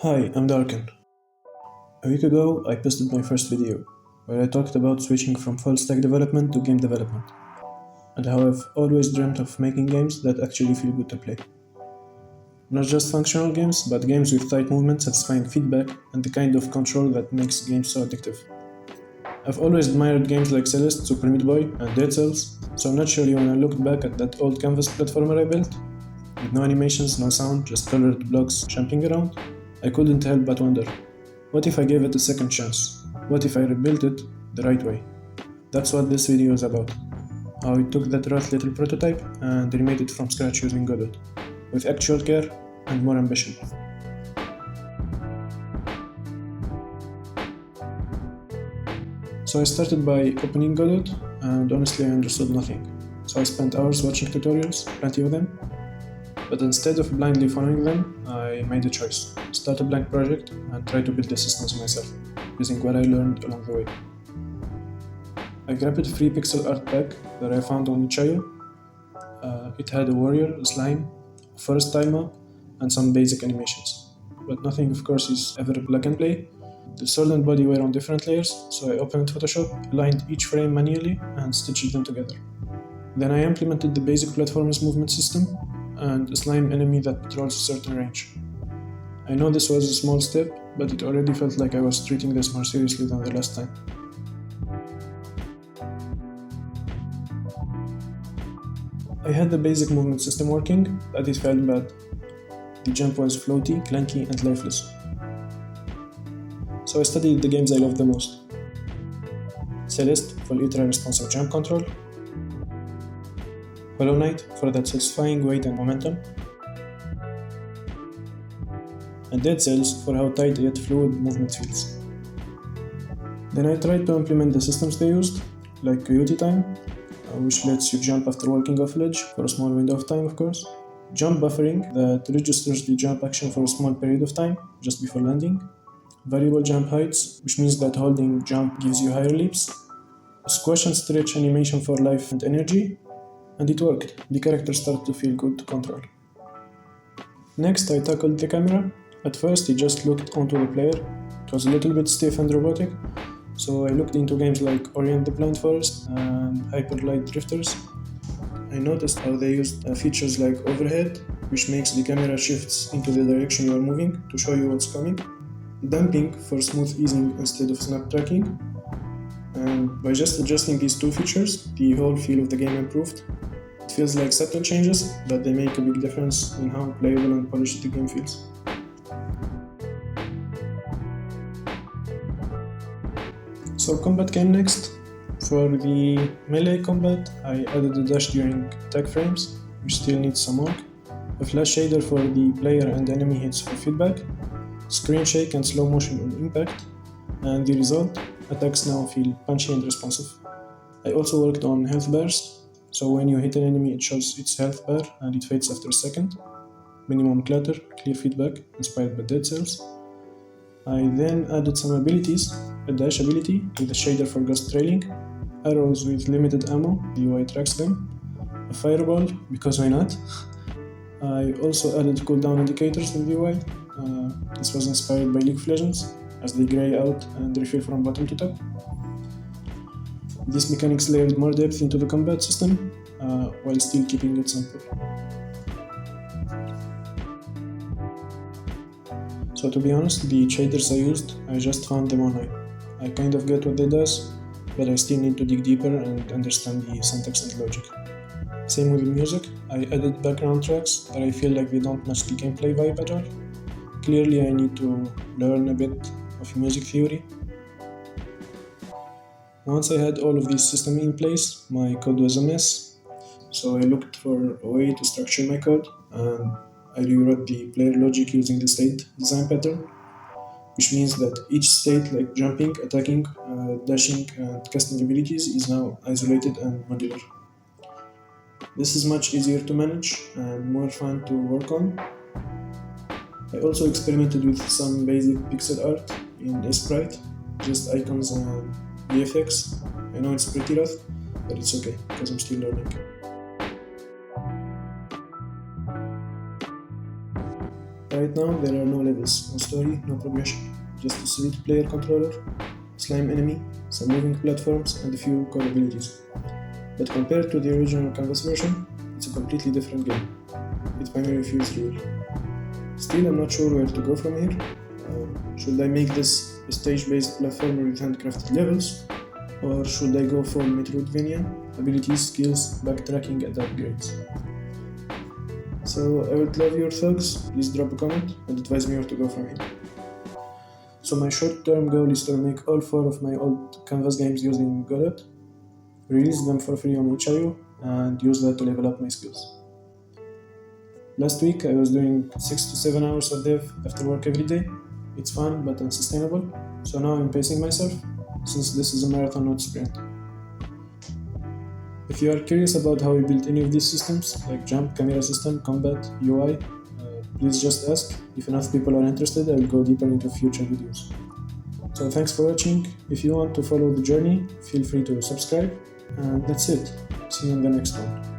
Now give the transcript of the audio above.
Hi, I'm Darken. A week ago, I posted my first video, where I talked about switching from full-stack development to game development, and how I've always dreamt of making games that actually feel good to play. Not just functional games, but games with tight movement, satisfying feedback, and the kind of control that makes games so addictive. I've always admired games like Celeste, Super Meat Boy, and Dead Cells, so naturally when I looked back at that old canvas platformer I built, with no animations, no sound, just colored blocks jumping around, I couldn't help but wonder, what if I gave it a second chance? What if I rebuilt it the right way? That's what this video is about. How I took that rough little prototype and remade it from scratch using Godot, with actual care and more ambition. So I started by opening Godot, and honestly I understood nothing. So I spent hours watching tutorials, plenty of them, but instead of blindly following them, I made a choice. Start a blank project and try to build the systems myself, using what I learned along the way. I grabbed a free pixel art pack that I found on itch.io. It had a warrior, a slime, a forest tile map, and some basic animations. But nothing, of course, is ever plug and play. The sword and body were on different layers, so I opened Photoshop, aligned each frame manually, and stitched them together. Then I implemented the basic platformers movement system, and a slime enemy that patrols a certain range. I know this was a small step, but it already felt like I was treating this more seriously than the last time. I had the basic movement system working, but it felt bad. The jump was floaty, clunky, and lifeless. So I studied the games I loved the most. Celeste for ultra responsive jump control, Hollow Knight for that satisfying weight and momentum, and Dead Cells for how tight yet fluid movement feels. Then I tried to implement the systems they used, like Coyote Time, which lets you jump after walking off ledge for a small window of time, of course, jump buffering that registers the jump action for a small period of time, just before landing, variable jump heights, which means that holding jump gives you higher leaps, a squash and stretch animation for life and energy, and it worked. The character started to feel good to control. Next, I tackled the camera. At first, it just looked onto the player. It was a little bit stiff and robotic, so I looked into games like Orient the Blind Forest and Hyperlight Drifters. I noticed how they used features like overhead, which makes the camera shifts into the direction you are moving to show you what's coming, damping for smooth easing instead of snap tracking, and by just adjusting these two features, the whole feel of the game improved. It feels like subtle changes, but they make a big difference in how playable and polished the game feels. So combat came next. For the melee combat, I added a dash during attack frames, which still needs some work, a flash shader for the player and enemy hits for feedback, screen shake and slow motion on impact, and the result, attacks now feel punchy and responsive. I also worked on health bars, so when you hit an enemy it shows its health bar and it fades after a second, minimum clutter, clear feedback, inspired by Dead Cells. I then added some abilities, a dash ability with a shader for ghost trailing, arrows with limited ammo, the UI tracks them, a fireball, because why not? I also added cooldown indicators in the UI. This was inspired by League of Legends, as they grey out and refill from bottom to top. These mechanics layered more depth into the combat system, while still keeping it simple. So to be honest, the shaders I used, I just found them online. I kind of get what they does, but I still need to dig deeper and understand the syntax and logic. Same with the music, I added background tracks, but I feel like they don't match the gameplay vibe at all. Clearly I need to learn a bit of music theory. Once I had all of these systems in place, my code was a mess, so I looked for a way to structure my code, and I rewrote the player logic using the state design pattern, which means that each state, like jumping, attacking, dashing, and casting abilities, is now isolated and modular. This is much easier to manage and more fun to work on. I also experimented with some basic pixel art in Sprite, just icons and VFX. I know it's pretty rough, but it's okay, because I'm still learning. Right now there are no levels, no story, no progression, just a sweet player controller, a slime enemy, some moving platforms, and a few core abilities. But compared to the original Canvas version, it's a completely different game. It finally feels real. Still, I'm not sure where to go from here. Should I make this a stage-based platformer with handcrafted levels? Or should I go for Metroidvania, abilities, skills, backtracking, and upgrades? So I would love your thoughts. Please drop a comment and advise me where to go from here. So my short-term goal is to remake all 4 of my old Canvas games using Godot, release them for free on itch.io, and use that to level up my skills. Last week I was doing 6 to 7 hours of dev after work every day. It's fun but unsustainable, so now I'm pacing myself, since this is a marathon not sprint. If you are curious about how we built any of these systems, like jump, camera system, combat, UI, please just ask. If enough people are interested, I will go deeper into future videos. So thanks for watching. If you want to follow the journey, feel free to subscribe, and that's it. See you in the next one.